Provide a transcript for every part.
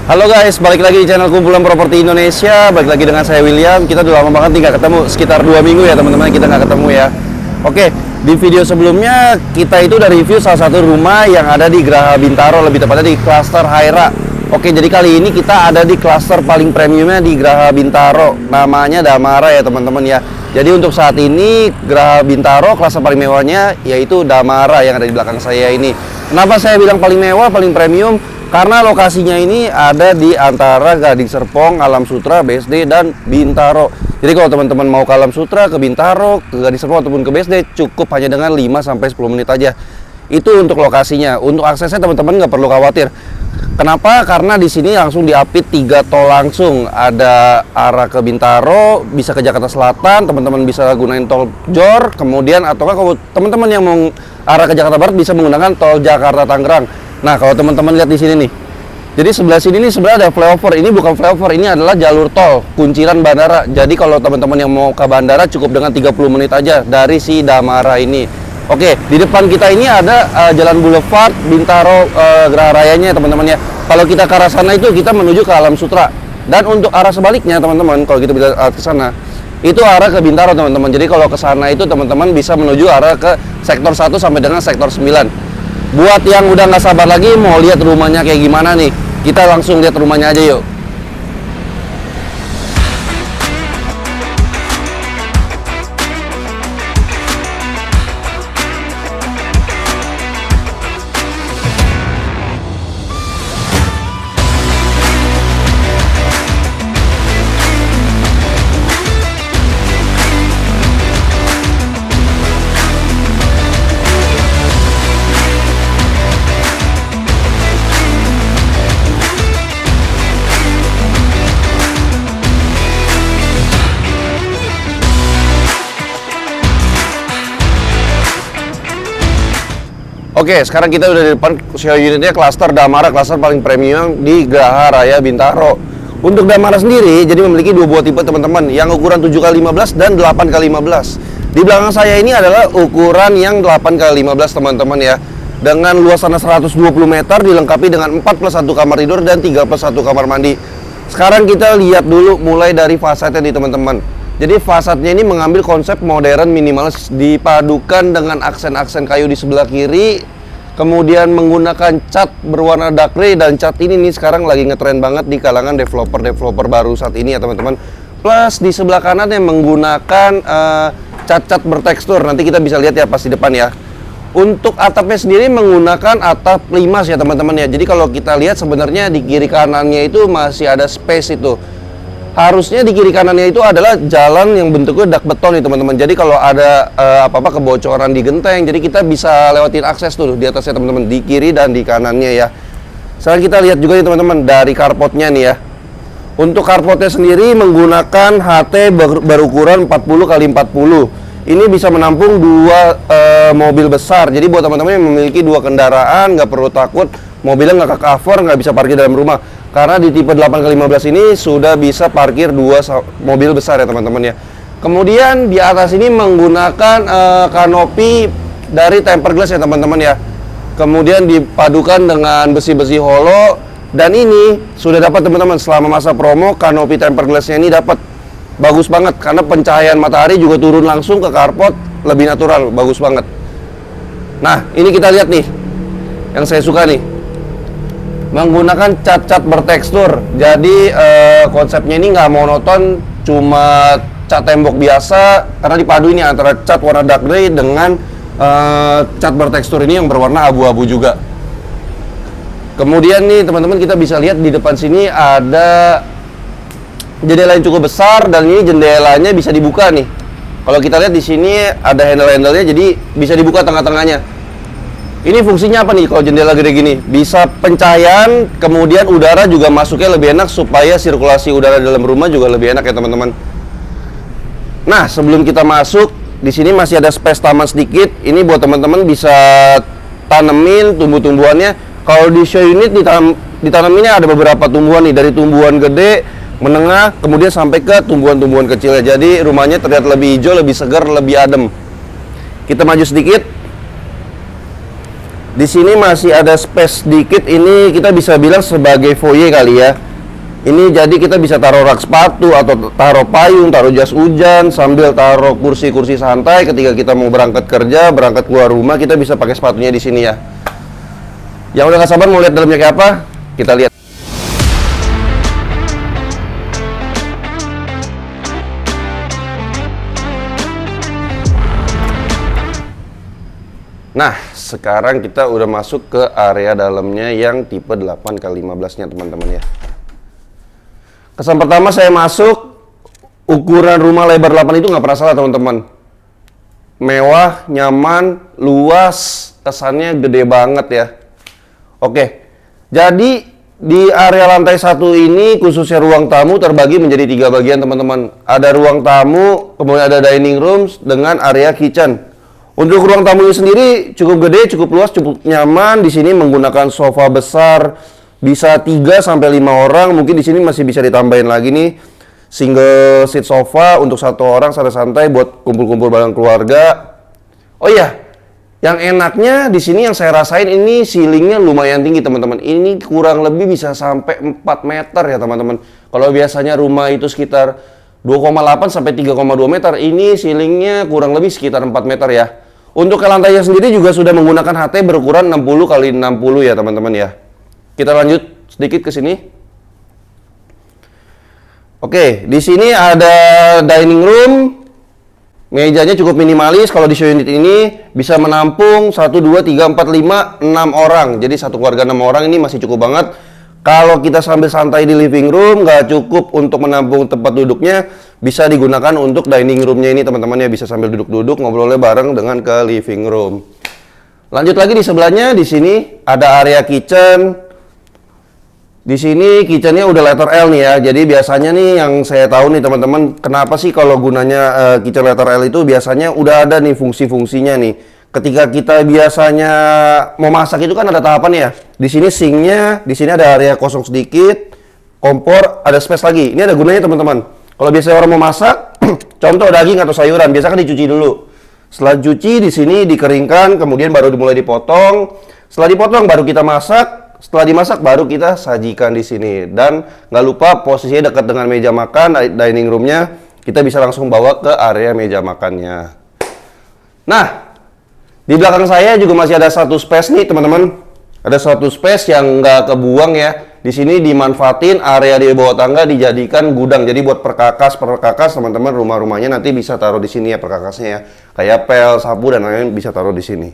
Halo guys, balik lagi di channel Kumpulan Properti Indonesia. Balik lagi dengan saya William. Kita udah lama banget nih nggak ketemu, sekitar 2 minggu ya teman-teman kita nggak ketemu ya. Oke, di video sebelumnya kita itu udah review salah satu rumah yang ada di Geraha Bintaro, lebih tepatnya di klaster Haira. Oke, jadi kali ini kita ada di klaster paling premiumnya di Geraha Bintaro, namanya Damara ya teman-teman ya. Jadi untuk saat ini Geraha Bintaro klaster paling mewahnya yaitu Damara yang ada di belakang saya ini. Kenapa saya bilang paling mewah, paling premium? Karena lokasinya ini ada di antara Gading Serpong, Alam Sutera, BSD, dan Bintaro. Jadi kalau teman-teman mau ke Alam Sutera, ke Bintaro, ke Gading Serpong, ataupun ke BSD, cukup hanya dengan 5-10 menit aja. Itu untuk lokasinya. Untuk aksesnya teman-teman nggak perlu khawatir. Kenapa? Karena di sini langsung diapit 3 tol langsung. Ada arah ke Bintaro, bisa ke Jakarta Selatan, teman-teman bisa gunain tol Jor, kemudian ataukah kalau teman-teman yang mau arah ke Jakarta Barat bisa menggunakan tol Jakarta Tangerang. Nah, kalau teman-teman lihat di sini nih. Jadi sebelah sini nih sebenarnya ada flyover. Ini bukan flyover, ini adalah jalur tol kunciran bandara. Jadi kalau teman-teman yang mau ke bandara cukup dengan 30 menit aja dari si Damara ini. Oke, di depan kita ini ada Jalan Boulevard Bintaro Geraha Rayanya teman-teman ya. Kalau kita ke arah sana itu kita menuju ke Alam Sutera. Dan untuk arah sebaliknya teman-teman, kalau kita bisa ke sana, itu arah ke Bintaro teman-teman. Jadi kalau ke sana itu teman-teman bisa menuju arah ke sektor 1 sampai dengan sektor 9. Buat yang udah nggak sabar lagi mau lihat rumahnya kayak gimana nih, kita langsung lihat rumahnya aja yuk. Oke, sekarang kita udah di depan show unitnya klaster Damara, klaster paling premium di Geraha Raya Bintaro. Untuk Damara sendiri, jadi memiliki 2 buah tipe teman-teman, yang ukuran 7x15 dan 8x15. Di belakang saya ini adalah ukuran yang 8x15 teman-teman ya. Dengan luas tanah 120 meter, dilengkapi dengan 4+1 kamar tidur dan 3+1 kamar mandi. Sekarang kita lihat dulu mulai dari fasadnya nih teman-teman. Jadi fasadnya ini mengambil konsep modern minimalis dipadukan dengan aksen-aksen kayu di sebelah kiri, kemudian menggunakan cat berwarna dark grey, dan cat ini nih sekarang lagi ngetren banget di kalangan developer baru saat ini ya teman-teman. Plus di sebelah kanan yang menggunakan cat-cat bertekstur, nanti kita bisa lihat ya pas di depan ya. Untuk atapnya sendiri menggunakan atap limas ya teman-teman ya. Jadi kalau kita lihat sebenarnya di kiri kanannya itu masih ada space itu. Harusnya di kiri kanannya itu adalah jalan yang bentuknya dak beton nih teman-teman. Jadi kalau ada apa-apa kebocoran di genteng, jadi kita bisa lewatin akses tuh di atasnya teman-teman, di kiri dan di kanannya ya. Sekarang kita lihat juga nih teman-teman dari carportnya nih ya. Untuk carportnya sendiri menggunakan HT berukuran 40x40. Ini bisa menampung 2 mobil besar. Jadi buat teman-teman yang memiliki 2 kendaraan, nggak perlu takut mobilnya nggak ke cover, nggak bisa parkir dalam rumah. Karena di tipe 8x15 ini sudah bisa parkir 2 mobil besar ya teman-teman ya. Kemudian di atas ini menggunakan kanopi dari tempered glass ya teman-teman ya. Kemudian dipadukan dengan besi-besi holo. Dan ini sudah dapat teman-teman selama masa promo, kanopi tempered glassnya ini dapat. Bagus banget karena pencahayaan matahari juga turun langsung ke carport, lebih natural, bagus banget. Nah ini kita lihat nih, yang saya suka nih, menggunakan cat-cat bertekstur. Jadi konsepnya ini nggak monoton cuma cat tembok biasa, karena dipadu ini antara cat warna dark grey dengan cat bertekstur ini yang berwarna abu-abu juga. Kemudian nih teman-teman kita bisa lihat di depan sini ada jendela yang cukup besar, dan ini jendelanya bisa dibuka nih. Kalau kita lihat di sini ada handle-handlenya, jadi bisa dibuka tengah-tengahnya. Ini fungsinya apa nih kalau jendela gede gini? Bisa pencahayaan, kemudian udara juga masuknya lebih enak supaya sirkulasi udara dalam rumah juga lebih enak ya teman-teman. Nah, sebelum kita masuk, di sini masih ada space taman sedikit. Ini buat teman-teman bisa tanemin tumbuh-tumbuhannya. Kalau di show unit ditanaminnya ada beberapa tumbuhan nih, dari tumbuhan gede, menengah, kemudian sampai ke tumbuhan-tumbuhan kecilnya. Jadi rumahnya terlihat lebih hijau, lebih segar, lebih adem. Kita maju sedikit. Di sini masih ada space sedikit, ini kita bisa bilang sebagai foyer kali ya. Ini jadi kita bisa taruh rak sepatu atau taruh payung, taruh jas hujan, sambil taruh kursi-kursi santai ketika kita mau berangkat kerja, berangkat keluar rumah, kita bisa pakai sepatunya di sini ya. Yang udah gak sabar mau lihat dalamnya kayak apa? Kita lihat. Nah, sekarang kita udah masuk ke area dalamnya yang tipe 8x15 nya teman-teman ya. Kesan pertama saya masuk, ukuran rumah lebar 8 itu nggak pernah salah teman-teman. Mewah, nyaman, luas, kesannya gede banget ya. Oke, jadi di area lantai 1 ini khususnya ruang tamu terbagi menjadi 3 bagian teman-teman. Ada ruang tamu, kemudian ada dining room dengan area kitchen. Untuk ruang tamunya sendiri cukup gede, cukup luas, cukup nyaman. Di sini menggunakan sofa besar, bisa 3 sampai 5 orang. Mungkin di sini masih bisa ditambahin lagi nih single seat sofa untuk 1 orang santai-santai buat kumpul-kumpul bareng keluarga. Oh iya, yang enaknya di sini yang saya rasain ini ceilingnya lumayan tinggi teman-teman. Ini kurang lebih bisa sampai 4 meter ya teman-teman. Kalau biasanya rumah itu sekitar 2,8 sampai 3,2 meter, ini ceilingnya kurang lebih sekitar 4 meter ya. Untuk ke lantainya sendiri juga sudah menggunakan HT berukuran 60 x 60 ya teman-teman ya. Kita lanjut sedikit ke sini. Oke, di sini ada dining room. Mejanya cukup minimalis. Kalau di show unit ini bisa menampung 1, 2, 3, 4, 5, 6 orang. Jadi satu keluarga 6 orang ini masih cukup banget. Kalau kita sambil santai di living room, nggak cukup untuk menampung tempat duduknya, bisa digunakan untuk dining roomnya ini teman-teman ya, bisa sambil duduk-duduk ngobrolnya bareng dengan ke living room. Lanjut lagi di sebelahnya, di sini ada area kitchen. Di sini kitchennya udah letter L nih ya, jadi biasanya nih yang saya tahu nih teman-teman, kenapa sih kalau gunanya kitchen letter L itu biasanya udah ada nih fungsi-fungsinya nih. Ketika kita biasanya mau masak itu kan ada tahapan ya. Di sini sinknya, di sini ada area kosong sedikit, kompor, ada space lagi. Ini ada gunanya teman-teman. Kalau biasanya orang mau masak, contoh daging atau sayuran, biasa kan dicuci dulu. Setelah cuci di sini dikeringkan, kemudian baru dimulai dipotong. Setelah dipotong baru kita masak. Setelah dimasak baru kita sajikan di sini. Dan nggak lupa posisinya dekat dengan meja makan, dining roomnya. Kita bisa langsung bawa ke area meja makannya. Nah, di belakang saya juga masih ada satu space nih teman-teman. Ada satu space yang nggak kebuang ya. Di sini dimanfaatin area di bawah tangga dijadikan gudang. Jadi buat perkakas teman-teman rumah-rumahnya nanti bisa taruh di sini ya perkakasnya ya. Kayak pel, sapu dan lain-lain bisa taruh di sini.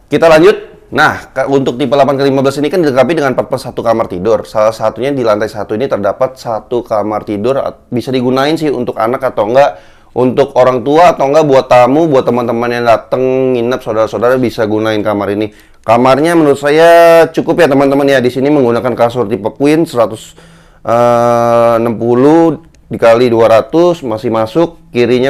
Kita lanjut. Nah, untuk tipe 8x15 ini kan dilengkapi dengan 4+1 kamar tidur. Salah satunya di lantai 1 ini terdapat 1 kamar tidur. Bisa digunain sih untuk anak atau enggak untuk orang tua atau enggak buat tamu, buat teman-teman yang datang nginep, saudara-saudara bisa gunain kamar ini. Kamarnya menurut saya cukup ya teman-teman ya. Di sini menggunakan kasur tipe queen 160 dikali 200 masih masuk. Kiri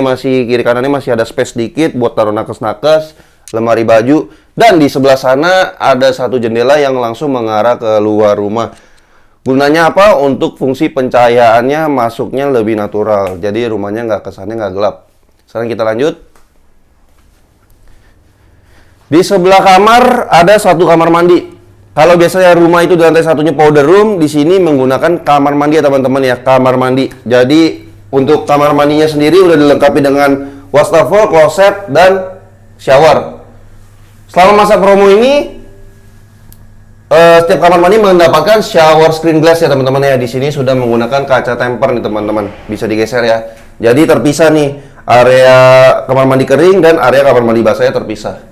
kanannya masih ada space sedikit buat taruh nakes-nakes, lemari baju, dan di sebelah sana ada satu jendela yang langsung mengarah ke luar rumah. Gunanya apa? Untuk fungsi pencahayaannya masuknya lebih natural. Jadi rumahnya kesannya nggak gelap. Sekarang kita lanjut. Di sebelah kamar ada satu kamar mandi. Kalau biasanya rumah itu di lantai satunya powder room, di sini menggunakan kamar mandi ya teman-teman ya, kamar mandi. Jadi untuk kamar mandinya sendiri udah dilengkapi dengan wastafel, kloset, dan shower. Selama masa promo ini setiap kamar mandi mendapatkan shower screen glass ya teman-teman ya. Di sini sudah menggunakan kaca temper nih teman-teman. Bisa digeser ya. Jadi terpisah nih area kamar mandi kering dan area kamar mandi basahnya terpisah.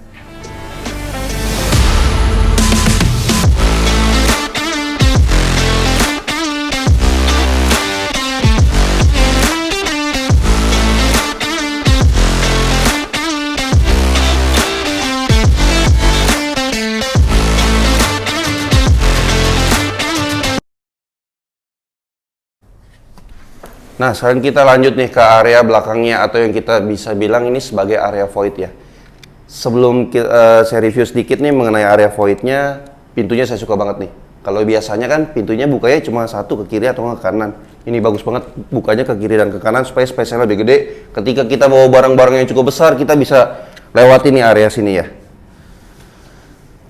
Nah, sekarang kita lanjut nih ke area belakangnya atau yang kita bisa bilang ini sebagai area void ya. Sebelum saya review sedikit nih mengenai area voidnya, pintunya saya suka banget nih. Kalau biasanya kan pintunya bukanya cuma satu ke kiri atau ke kanan. Ini bagus banget bukanya ke kiri dan ke kanan supaya space-nya lebih gede. Ketika kita bawa barang-barang yang cukup besar, kita bisa lewatin nih area sini ya.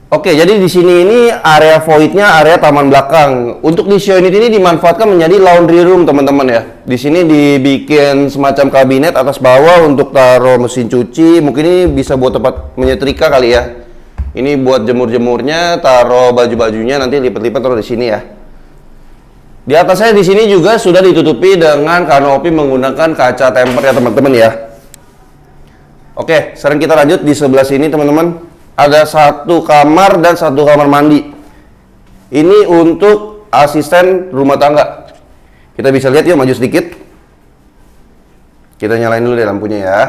Oke, jadi di sini ini area voidnya area taman belakang. Untuk di show unit ini dimanfaatkan menjadi laundry room, teman-teman ya. Di sini dibikin semacam kabinet atas bawah untuk taruh mesin cuci. Mungkin ini bisa buat tempat menyetrika kali ya. Ini buat jemur-jemurnya, taruh baju-bajunya, nanti lipat-lipat taruh di sini ya. Di atasnya di sini juga sudah ditutupi dengan kanopi menggunakan kaca temper ya, teman-teman ya. Oke, sekarang kita lanjut di sebelah sini, teman-teman. Ada satu kamar dan satu kamar mandi. Ini untuk asisten rumah tangga. Kita bisa lihat yuk, maju sedikit. Kita nyalain dulu deh lampunya ya.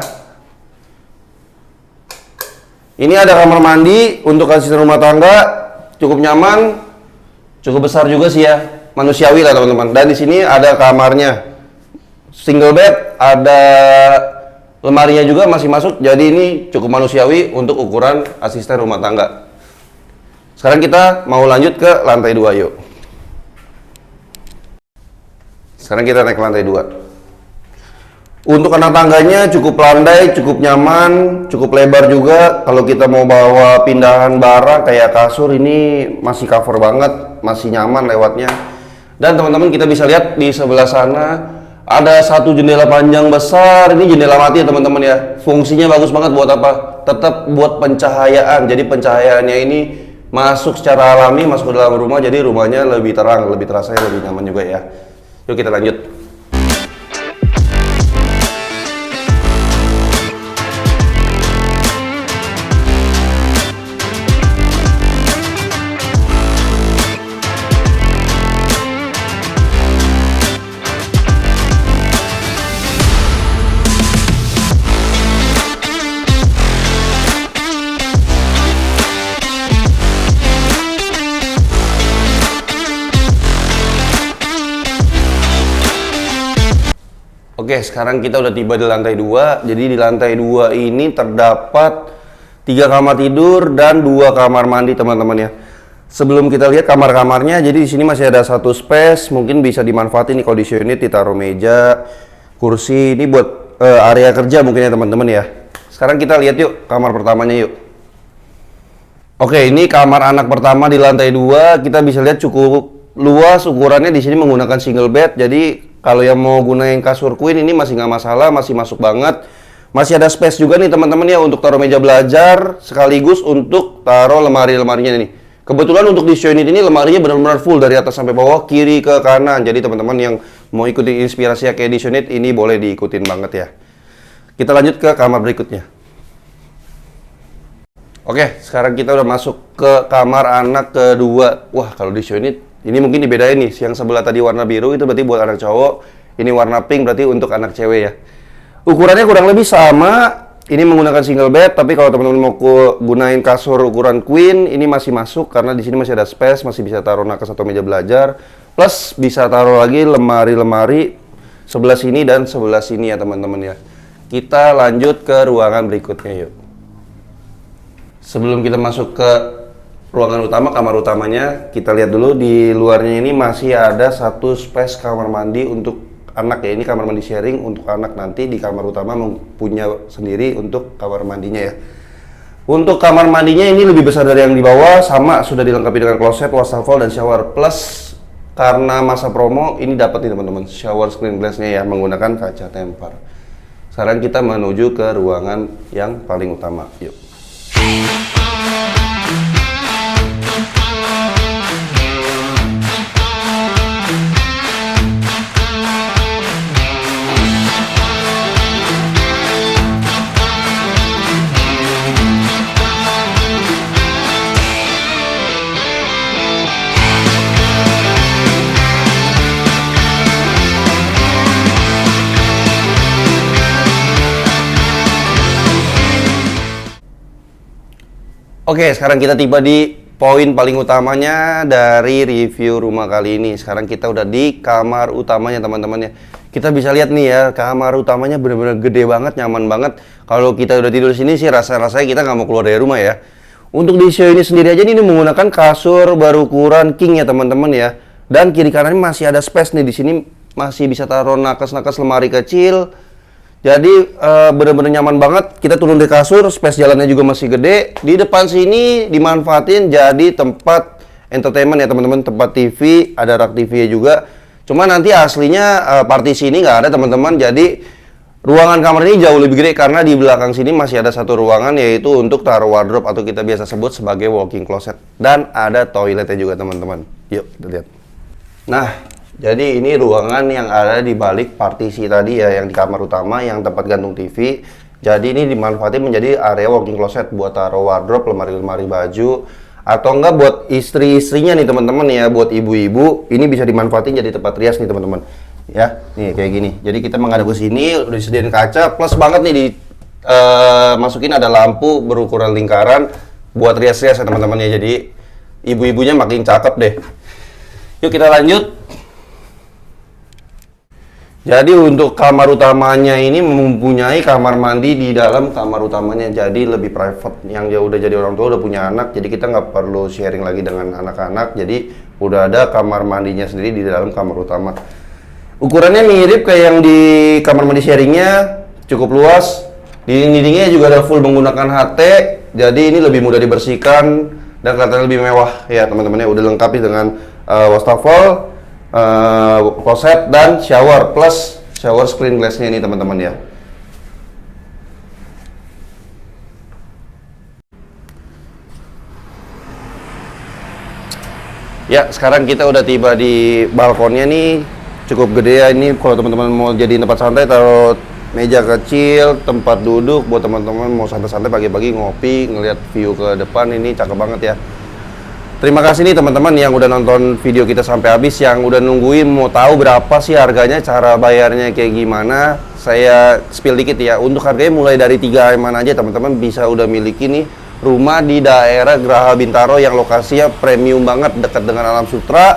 Ini ada kamar mandi untuk asisten rumah tangga, cukup nyaman, cukup besar juga sih ya, manusiawi lah teman-teman. Dan di sini ada kamarnya, single bed, ada lemarinya juga masih masuk, jadi ini cukup manusiawi untuk ukuran asisten rumah tangga. Sekarang kita mau lanjut ke lantai 2 yuk. Sekarang kita naik ke lantai 2. Untuk anak tangganya cukup landai, cukup nyaman, cukup lebar juga. Kalau kita mau bawa pindahan barang kayak kasur, ini masih cover banget, masih nyaman lewatnya. Dan teman-teman kita bisa lihat di sebelah sana ada satu jendela panjang besar. Ini jendela mati ya teman-teman ya. Fungsinya bagus banget buat apa? Tetap buat pencahayaan. Jadi pencahayaannya ini masuk secara alami, masuk ke dalam rumah. Jadi rumahnya lebih terang, lebih terasa, lebih nyaman juga ya. Yuk kita lanjut. Oke, sekarang kita udah tiba di lantai 2. Jadi di lantai 2 ini terdapat 3 kamar tidur dan 2 kamar mandi, teman-teman ya. Sebelum kita lihat kamar-kamarnya, jadi di sini masih ada satu space, mungkin bisa dimanfaatin nih kalau di show unit, ditaruh meja, kursi. Ini buat area kerja mungkin ya teman-teman ya. Sekarang kita lihat yuk kamar pertamanya yuk. Oke, ini kamar anak pertama di lantai 2. Kita bisa lihat cukup luas, ukurannya di sini menggunakan single bed. Jadi kalau yang mau gunain kasur queen ini masih nggak masalah, masih masuk banget. Masih ada space juga nih teman-teman ya untuk taruh meja belajar, sekaligus untuk taruh lemari-lemarinya nih. Kebetulan untuk di show unit ini lemarinya benar-benar full dari atas sampai bawah, kiri ke kanan. Jadi teman-teman yang mau ikutin inspirasi kayak di show unit ini boleh diikutin banget ya. Kita lanjut ke kamar berikutnya. Oke, sekarang kita udah masuk ke kamar anak kedua. Wah, kalau di show unit ini mungkin dibedain nih, yang sebelah tadi warna biru itu berarti buat anak cowok, ini warna pink berarti untuk anak cewek ya. Ukurannya kurang lebih sama, ini menggunakan single bed, tapi kalau teman-teman mau gunain kasur ukuran queen, ini masih masuk karena di sini masih ada space, masih bisa taruh nakas atau meja belajar, plus bisa taruh lagi lemari-lemari sebelah sini dan sebelah sini ya teman-teman ya. Kita lanjut ke ruangan berikutnya yuk. Sebelum kita masuk ke ruangan utama, kamar utamanya, kita lihat dulu di luarnya ini masih ada satu space kamar mandi untuk anak ya. Ini kamar mandi sharing untuk anak, nanti di kamar utama punya sendiri untuk kamar mandinya ya. Untuk kamar mandinya ini lebih besar dari yang di bawah, sama sudah dilengkapi dengan kloset, wastafel dan shower. Plus karena masa promo ini dapat nih teman-teman shower screen glassnya ya, menggunakan kaca temper. Sekarang kita menuju ke ruangan yang paling utama. Yuk. Oke, sekarang kita tiba di poin paling utamanya dari review rumah kali ini. Sekarang kita udah di kamar utamanya teman-teman ya. Kita bisa lihat nih ya, kamar utamanya bener-bener gede banget, nyaman banget. Kalau kita udah tidur di sini sih rasanya kita nggak mau keluar dari rumah ya. Untuk di show ini sendiri aja ini menggunakan kasur berukuran king ya teman-teman ya. Dan kiri kanannya masih ada space nih, di sini masih bisa taruh nakas-nakas lemari kecil. Jadi bener-bener nyaman banget. Kita turun dari kasur, space jalannya juga masih gede. Di depan sini dimanfaatin jadi tempat entertainment ya teman-teman, tempat TV, ada rak TV juga. Cuma nanti aslinya partisi ini nggak ada teman-teman. Jadi ruangan kamar ini jauh lebih gede karena di belakang sini masih ada satu ruangan yaitu untuk taruh wardrobe atau kita biasa sebut sebagai walk-in closet. Dan ada toiletnya juga teman-teman. Yuk kita lihat. Nah, jadi ini ruangan yang ada di balik partisi tadi ya, yang di kamar utama yang tempat gantung TV. Jadi ini dimanfaatin menjadi area walk-in closet buat taruh wardrobe, lemari-lemari baju, atau enggak buat istri-istrinya nih teman-teman ya, buat ibu-ibu ini bisa dimanfaatin jadi tempat rias nih teman-teman ya. Nih kayak gini, jadi kita menghadap ke sini udah disediain kaca, plus banget nih di masukin ada lampu berukuran lingkaran buat rias-rias ya teman-teman ya, jadi ibu-ibunya makin cakep deh. Yuk kita lanjut. Jadi untuk kamar utamanya ini mempunyai kamar mandi di dalam kamar utamanya, jadi lebih private. Yang udah jadi orang tua udah punya anak, jadi kita nggak perlu sharing lagi dengan anak-anak. Jadi udah ada kamar mandinya sendiri di dalam kamar utama. Ukurannya mirip kayak yang di kamar mandi sharingnya, cukup luas. Dinding-dindingnya juga ada full menggunakan HT, jadi ini lebih mudah dibersihkan dan kelihatan lebih mewah ya teman-temannya. Udah lengkap dengan wastafel, kloset dan shower plus shower screen glassnya ini teman-teman ya. Ya sekarang kita udah tiba di balkonnya nih, cukup gede ya ini. Kalau teman-teman mau jadi tempat santai, taruh meja kecil, tempat duduk buat teman-teman mau santai-santai pagi-pagi ngopi ngelihat view ke depan, ini cakep banget ya. Terima kasih nih teman-teman yang udah nonton video kita sampai habis, yang udah nungguin mau tahu berapa sih harganya, cara bayarnya kayak gimana. Saya spill dikit ya, untuk harganya mulai dari 3M-an aja teman-teman bisa udah miliki nih rumah di daerah Geraha Bintaro yang lokasinya premium banget, dekat dengan Alam Sutra,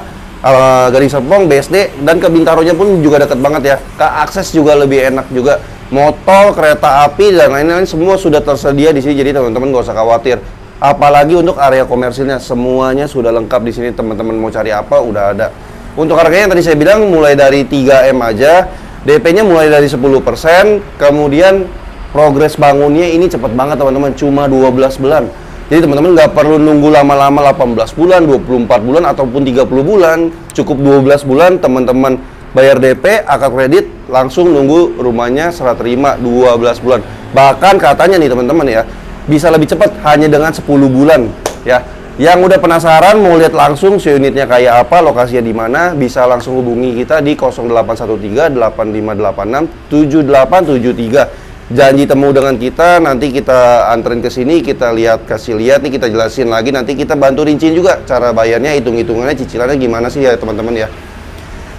Gading Serpong, BSD, dan ke Bintaronya pun juga dekat banget ya. Ke akses juga lebih enak juga. Motor, kereta api dan lain-lain semua sudah tersedia di sini, jadi teman-teman gak usah khawatir. Apalagi untuk area komersilnya, semuanya sudah lengkap di sini. Teman-teman mau cari apa udah ada. Untuk harganya yang tadi saya bilang mulai dari 3M aja, DP-nya mulai dari 10%, kemudian progres bangunnya ini cepet banget teman-teman, cuma 12 bulan. Jadi teman-teman nggak perlu nunggu lama-lama 18 bulan, 24 bulan ataupun 30 bulan. Cukup 12 bulan teman-teman bayar DP, akad kredit, langsung nunggu rumahnya serah terima 12 bulan. Bahkan katanya nih teman-teman ya, bisa lebih cepat hanya dengan 10 bulan ya. Yang udah penasaran mau lihat langsung unitnya kayak apa, lokasinya di mana, bisa langsung hubungi kita di 0813 8586 7873. Janji temu dengan kita, nanti kita anterin ke sini, kita lihat, kasih lihat nih, kita jelasin lagi, nanti kita bantu rinciin juga cara bayarnya, hitung-hitungannya, cicilannya gimana sih ya teman-teman ya.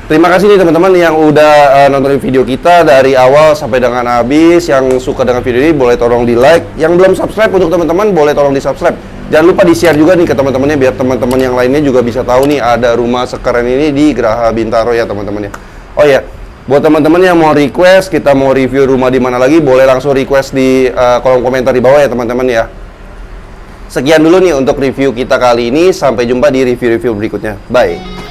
Terima kasih nih teman-teman yang udah nontonin video kita dari awal sampai dengan habis. Yang suka dengan video ini boleh tolong di like. Yang belum subscribe untuk teman-teman boleh tolong di subscribe. Jangan lupa di share juga nih ke teman-temannya biar teman-teman yang lainnya juga bisa tahu nih ada rumah sekeren ini di Geraha Bintaro ya teman-teman ya. Oh ya, buat teman-teman yang mau request kita mau review rumah di mana lagi, boleh langsung request di kolom komentar di bawah ya teman-teman ya. Sekian dulu nih untuk review kita kali ini. Sampai jumpa di review-review berikutnya. Bye.